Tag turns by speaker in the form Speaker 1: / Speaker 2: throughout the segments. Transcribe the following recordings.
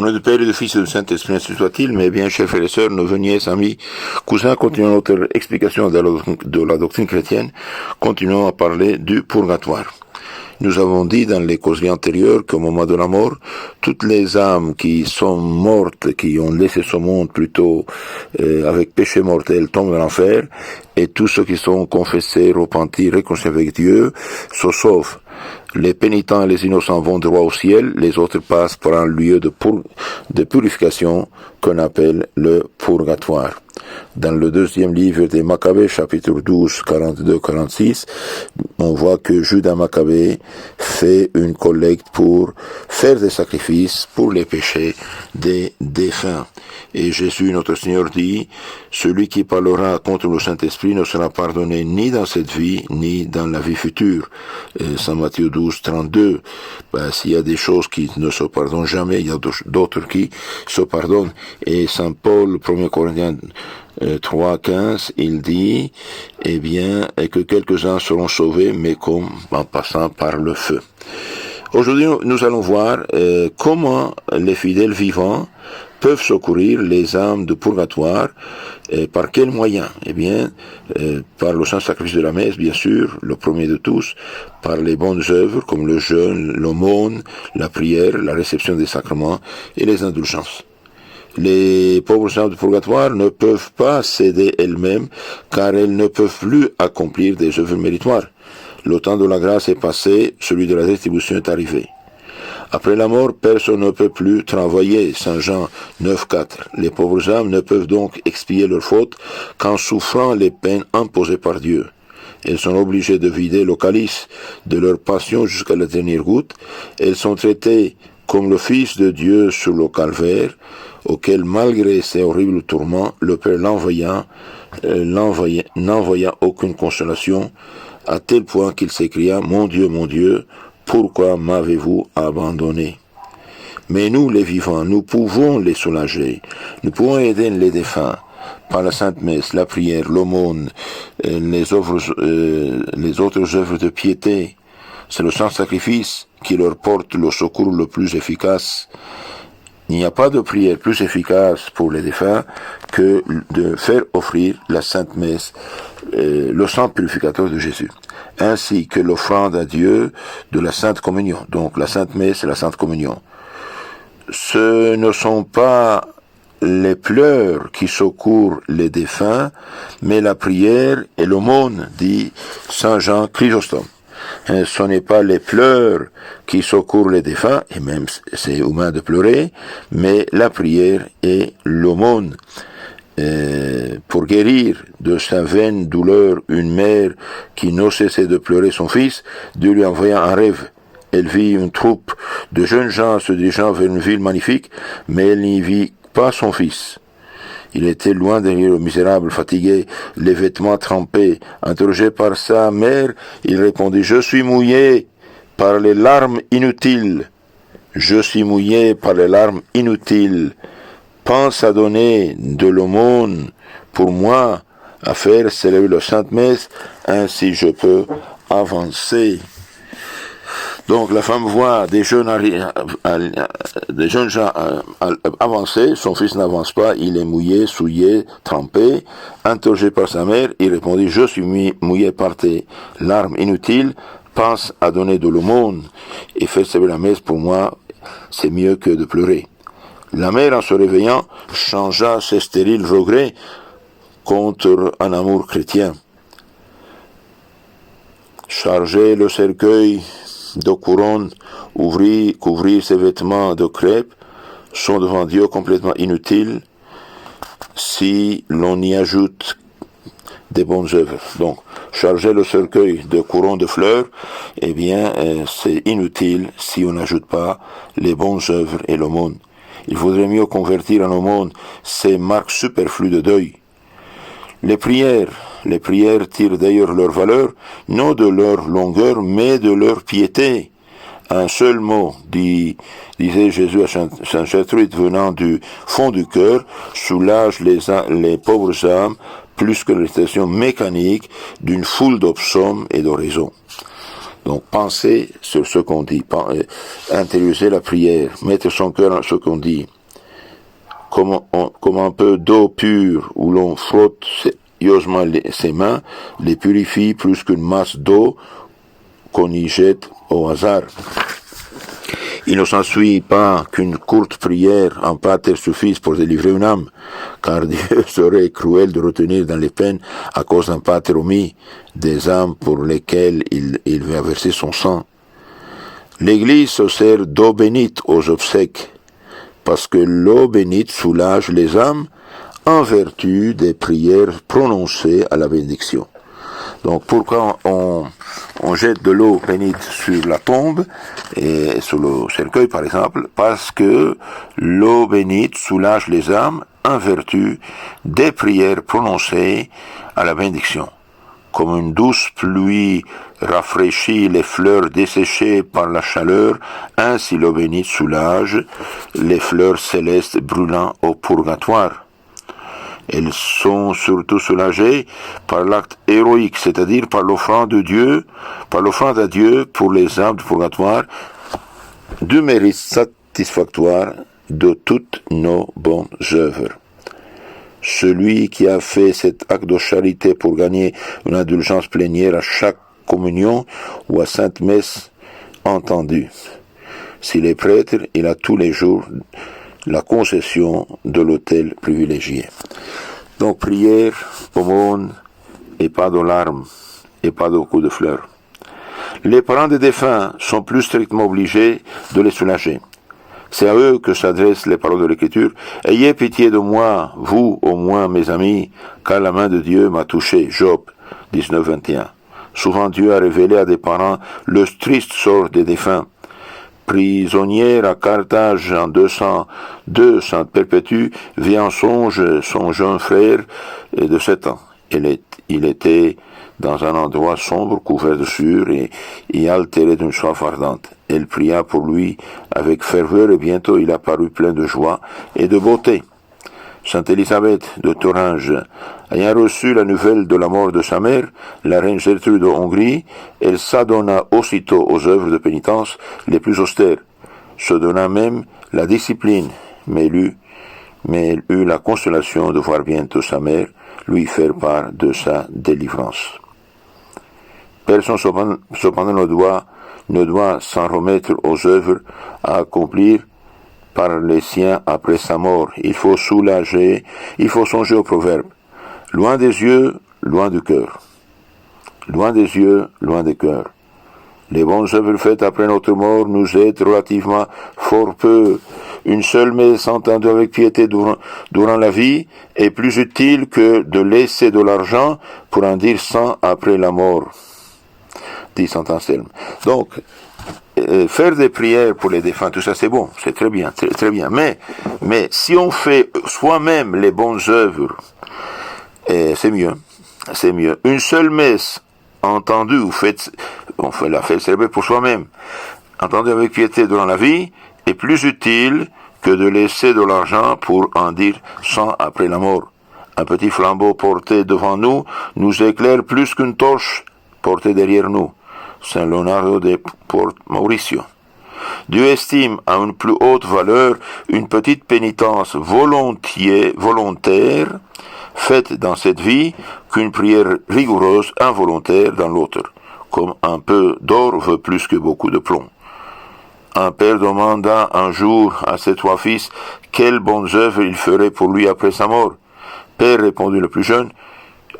Speaker 1: nom du Père et du Fils et du Saint-Esprit, ainsi soit-il. Mais bien, chers frères et sœurs, neveux, nièces, amis, cousins, continuons notre explication de la doctrine chrétienne. Continuons à parler du purgatoire. Nous avons dit dans les causeries antérieures qu'au moment de la mort, toutes les âmes qui sont mortes, qui ont laissé ce monde plutôt avec péché mortel, tombent dans l'enfer, et tous ceux qui sont confessés, repentis, réconciliés avec Dieu, se sauvent. Les pénitents et les innocents vont droit au ciel, les autres passent par un lieu de purification qu'on appelle le purgatoire. Dans le deuxième livre des Maccabées, chapitre 12, 42-46, on voit que Judas Maccabée fait une collecte pour faire des sacrifices pour les péchés des défunts. Et Jésus, notre Seigneur, dit, celui qui parlera contre le Saint-Esprit ne sera pardonné ni dans cette vie, ni dans la vie future. Saint Matthieu 12, 32. S'il y a des choses qui ne se pardonnent jamais, il y a d'autres qui se pardonnent. Et Saint Paul, 1 Corinthiens 3, 15, il dit, eh bien, et que quelques-uns seront sauvés, mais comme en passant par le feu. Aujourd'hui, nous allons voir comment les fidèles vivants peuvent secourir les âmes de purgatoire. Par quels moyens? Eh bien, par le saint sacrifice de la messe, bien sûr, le premier de tous, par les bonnes œuvres comme le jeûne, l'aumône, la prière, la réception des sacrements et les indulgences. Les pauvres âmes de purgatoire ne peuvent pas s'aider elles-mêmes car elles ne peuvent plus accomplir des œuvres méritoires. Le temps de la grâce est passé, celui de la distribution est arrivé. Après la mort, personne ne peut plus travailler. Saint Jean 9, 4. Les pauvres âmes ne peuvent donc expier leurs fautes qu'en souffrant les peines imposées par Dieu. Elles sont obligées de vider le calice de leur passion jusqu'à la dernière goutte. Elles sont traitées comme le Fils de Dieu sur le calvaire, auquel, malgré ces horribles tourments, le Père n'envoya aucune consolation, à tel point qu'il s'écria, mon Dieu, pourquoi m'avez-vous abandonné? Mais nous, les vivants, nous pouvons les soulager, nous pouvons aider les défunts, par la Sainte Messe, la prière, l'aumône, les autres œuvres de piété. C'est le saint sacrifice qui leur porte le secours le plus efficace. Il n'y a pas de prière plus efficace pour les défunts que de faire offrir la Sainte Messe, le sang purificateur de Jésus, ainsi que l'offrande à Dieu de la Sainte Communion. Donc la Sainte Messe et la Sainte Communion. Ce ne sont pas les pleurs qui secourent les défunts, mais la prière et l'aumône, dit Saint Jean Chrysostome. Ce n'est pas les pleurs qui secourent les défunts, et même c'est humain de pleurer, mais la prière et l'aumône. Pour guérir de sa vaine douleur une mère qui ne cessait de pleurer son fils, Dieu lui envoya un rêve. Elle vit une troupe de jeunes gens se dirigeant vers une ville magnifique, mais elle n'y vit pas son fils. Il était loin derrière le misérable, fatigué, les vêtements trempés. Interrogé par sa mère, il répondit, je suis mouillé par les larmes inutiles. Je suis mouillé par les larmes inutiles. Pense à donner de l'aumône pour moi, à faire célébrer la Sainte Messe, ainsi je peux avancer. Donc la femme voit des jeunes gens avancer, son fils n'avance pas, il est mouillé, souillé, trempé. Interrogé par sa mère, il répondit, je suis mouillé par tes larmes inutiles, pense à donner de l'aumône et faire célébrer la messe pour moi, c'est mieux que de pleurer. La mère, en se réveillant, changea ses stériles regrets contre un amour chrétien. Charger le cercueil de couronne, couvrir ses vêtements de crêpe, sont devant Dieu complètement inutiles si l'on y ajoute des bonnes œuvres. Donc, charger le cercueil de couronne de fleurs, eh bien, c'est inutile si on n'ajoute pas les bonnes œuvres et l'aumône. Il vaudrait mieux convertir en aumône ces marques superflues de deuil. Les prières tirent d'ailleurs leur valeur, non de leur longueur, mais de leur piété. Un seul mot, disait Jésus à Saint Gertrude, venant du fond du cœur, soulage les pauvres âmes plus que la récitation mécanique d'une foule de psaumes et d'oraisons. Donc, penser sur ce qu'on dit, intérioriser la prière, mettre son cœur dans ce qu'on dit, comme un peu d'eau pure où l'on frotte sérieusement ses mains, les purifie plus qu'une masse d'eau qu'on y jette au hasard. Il ne s'ensuit pas qu'une courte prière en pater suffise pour délivrer une âme, car Dieu serait cruel de retenir dans les peines à cause d'un pater omis des âmes pour lesquelles il va verser son sang. L'Église se sert d'eau bénite aux obsèques, parce que l'eau bénite soulage les âmes en vertu des prières prononcées à la bénédiction. Donc pourquoi on jette de l'eau bénite sur la tombe et sur le cercueil par exemple? Parce que l'eau bénite soulage les âmes en vertu des prières prononcées à la bénédiction. Comme une douce pluie rafraîchit les fleurs desséchées par la chaleur, ainsi l'eau bénite soulage les fleurs célestes brûlant au purgatoire. Elles sont surtout soulagées par l'acte héroïque, c'est-à-dire par l'offrande à Dieu pour les âmes du purgatoire, du mérite satisfactoire de toutes nos bonnes œuvres. Celui qui a fait cet acte de charité pour gagner une indulgence plénière à chaque communion ou à sainte messe entendue. S'il est prêtre, il a tous les jours la concession de l'autel privilégié. Donc prière, aumône, et pas de larmes, et pas de coups de fleurs. Les parents des défunts sont plus strictement obligés de les soulager. C'est à eux que s'adressent les paroles de l'Écriture. « Ayez pitié de moi, vous au moins mes amis, car la main de Dieu m'a touché. » Job 19, 21. Souvent Dieu a révélé à des parents le triste sort des défunts. Prisonnière à Carthage en 202, Sainte Perpétue vit en songe son jeune frère de 7 ans. Il était dans un endroit sombre, couvert de sueur et altéré d'une soif ardente. Elle pria pour lui avec ferveur et bientôt il apparut plein de joie et de beauté. Sainte Élisabeth de Thuringe, ayant reçu la nouvelle de la mort de sa mère, la reine Gertrude de Hongrie, elle s'adonna aussitôt aux œuvres de pénitence les plus austères, se donna même la discipline, mais elle eut la consolation de voir bientôt sa mère lui faire part de sa délivrance. Personne cependant ne doit s'en remettre aux œuvres à accomplir par les siens après sa mort. Il faut songer au proverbe. Loin des yeux, loin du cœur. Loin des yeux, loin des cœurs. Les bonnes œuvres faites après notre mort nous aident relativement fort peu. Une seule messe entendue avec piété durant la vie est plus utile que de laisser de l'argent pour en dire 100 après la mort, dit saint Anselme. Donc, faire des prières pour les défunts, tout ça c'est bon, c'est très bien, très bien. Mais si on fait soi-même les bonnes œuvres, c'est mieux. Une seule messe entendue, on fait la fête célébrer pour soi-même, entendue avec piété durant la vie, est plus utile que de laisser de l'argent pour en dire 100 après la mort. Un petit flambeau porté devant nous éclaire plus qu'une torche portée derrière nous. Saint Leonardo de Mauricio. Dieu estime à une plus haute valeur une petite pénitence volontaire faite dans cette vie qu'une prière rigoureuse involontaire dans l'autre, comme un peu d'or veut plus que beaucoup de plomb. Un père demanda un jour à ses 3 fils quelles bonnes œuvres il ferait pour lui après sa mort. Père, répondit le plus jeune,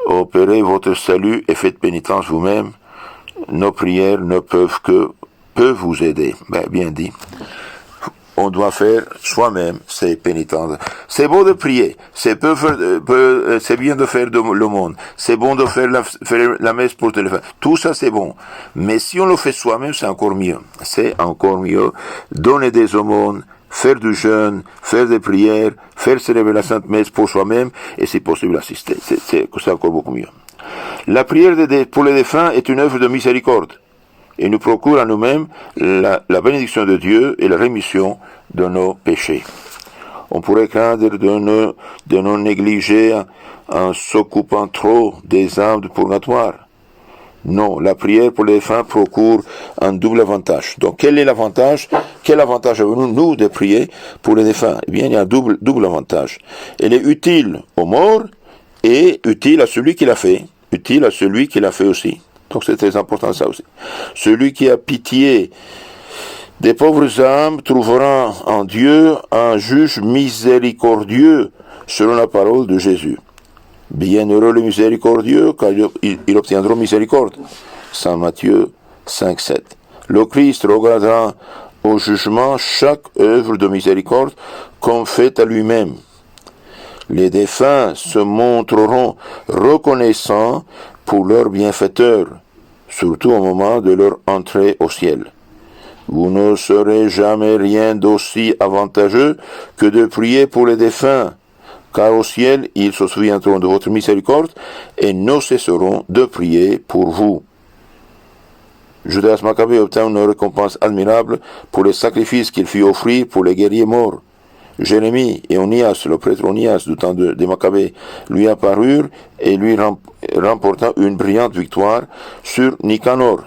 Speaker 1: opérez votre salut et faites pénitence vous-même. Nos prières ne peuvent vous aider. Bien dit. On doit faire soi-même ces pénitences. C'est beau de prier, c'est bien de faire le monde, c'est bon de faire la messe pour téléphone. Tout ça c'est bon. Mais si on le fait soi-même, c'est encore mieux. C'est encore mieux. Donner des aumônes, faire du jeûne, faire des prières, faire célébrer la Sainte Messe pour soi-même, et si possible assister. C'est encore beaucoup mieux. La prière pour les défunts est une œuvre de miséricorde et nous procure à nous-mêmes la bénédiction de Dieu et la rémission de nos péchés. On pourrait craindre de nous négliger en s'occupant trop des âmes du purgatoire. Non, la prière pour les défunts procure un double avantage. Donc, quel est l'avantage? Quel avantage avons-nous, nous, de prier pour les défunts? Eh bien, il y a un double avantage. Elle est utile aux morts et utile à celui qui l'a fait. Utile à celui qui l'a fait aussi. Donc, c'est très important ça aussi. Celui qui a pitié des pauvres âmes trouvera en Dieu un juge miséricordieux selon la parole de Jésus. Bienheureux les miséricordieux, car ils obtiendront miséricorde. Saint Matthieu 5,7. Le Christ regardera au jugement chaque œuvre de miséricorde comme faite à lui-même. Les défunts se montreront reconnaissants pour leur bienfaiteur, surtout au moment de leur entrée au ciel. Vous ne saurez jamais rien d'aussi avantageux que de prier pour les défunts, car au ciel, ils se souviendront de votre miséricorde et ne cesseront de prier pour vous. Judas Maccabée obtint une récompense admirable pour les sacrifices qu'il fit offrir pour les guerriers morts. Jérémie et Onias, le prêtre Onias du temps des Maccabées, lui apparurent et lui remporta une brillante victoire sur Nicanor,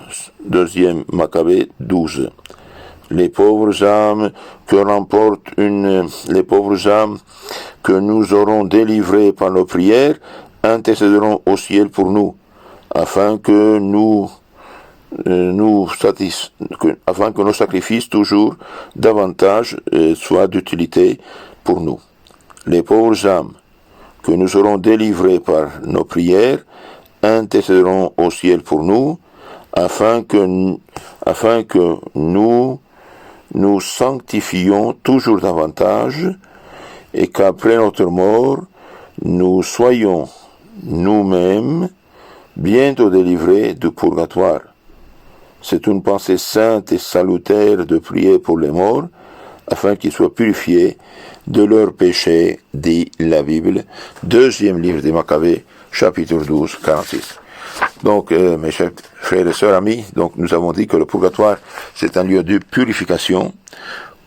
Speaker 1: 2e Maccabée 12. Les pauvres âmes que nous aurons délivrées par nos prières intercéderont au ciel pour nous, afin que nos sacrifices toujours davantage soient d'utilité pour nous. Les pauvres âmes que nous aurons délivrées par nos prières intercéderont au ciel pour nous, afin que nous sanctifions toujours davantage et qu'après notre mort, nous soyons nous-mêmes bientôt délivrés du purgatoire. C'est une pensée sainte et salutaire de prier pour les morts, afin qu'ils soient purifiés de leurs péchés, dit la Bible. 2e livre des Maccabées, chapitre 12, 46. Donc, mes chers frères et sœurs, amis, donc nous avons dit que le purgatoire, c'est un lieu de purification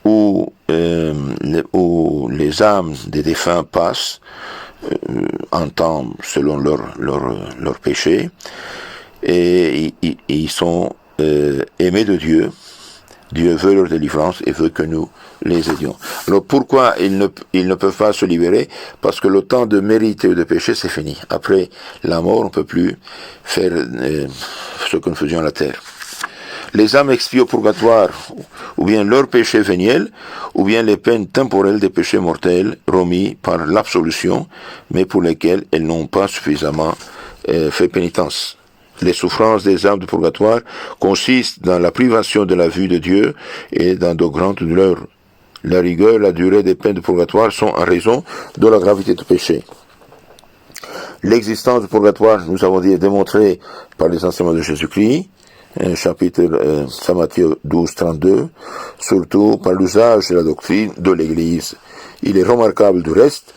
Speaker 1: où les âmes des défunts passent en temps selon leur péché, et ils sont aimés de Dieu. Dieu veut leur délivrance et veut que nous les aidions. Alors pourquoi ils ne peuvent pas se libérer? Parce que le temps de mériter ou de pécher, c'est fini. Après la mort, on ne peut plus faire ce que nous faisions à la terre. Les âmes expient au purgatoire, ou bien leurs péchés véniels, ou bien les peines temporelles des péchés mortels remis par l'absolution, mais pour lesquels elles n'ont pas suffisamment fait pénitence. Les souffrances des âmes du purgatoire consistent dans la privation de la vue de Dieu et dans de grandes douleurs. La rigueur et la durée des peines du purgatoire sont en raison de la gravité du péché. L'existence du purgatoire, nous avons dit, est démontrée par les enseignements de Jésus-Christ, chapitre Saint Matthieu 12, 32, surtout par l'usage de la doctrine de l'Église. Il est remarquable du reste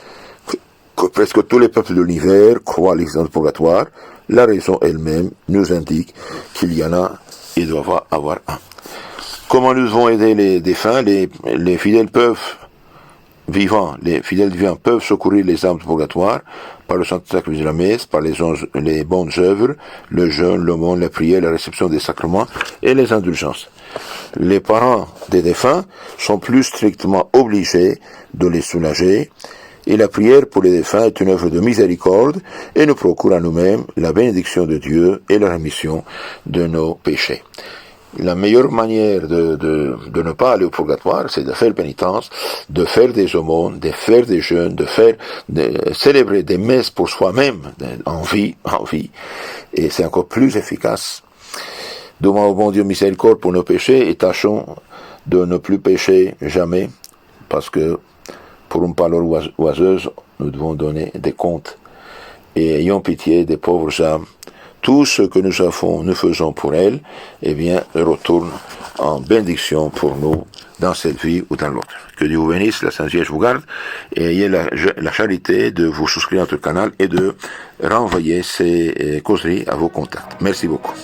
Speaker 1: que presque tous les peuples de l'univers croient à l'existence du purgatoire. La raison elle-même nous indique qu'il y en a et doit avoir un. Comment nous devons aider les défunts? Les fidèles vivants peuvent secourir les âmes du purgatoire par le sacrifice de la messe, par les bonnes œuvres, le jeûne, l'aumône, la prière, la réception des sacrements et les indulgences. Les parents des défunts sont plus strictement obligés de les soulager, et la prière pour les défunts est une œuvre de miséricorde et nous procure à nous-mêmes la bénédiction de Dieu et la rémission de nos péchés. La meilleure manière de ne pas aller au purgatoire, c'est de faire pénitence, de faire des aumônes, de faire des jeûnes, de célébrer des messes pour soi-même, en vie, et c'est encore plus efficace. Demandons au bon Dieu miséricorde pour nos péchés et tâchons de ne plus pécher jamais, parce que pour une parole oiseuse, nous devons donner des comptes. Et ayons pitié des pauvres âmes. Tout ce que nous faisons pour elles, eh bien, retourne en bénédiction pour nous dans cette vie ou dans l'autre. Que Dieu vous bénisse, la Sainte Vierge vous garde, et ayez la charité de vous souscrire à notre canal et de renvoyer ces causeries à vos contacts. Merci beaucoup.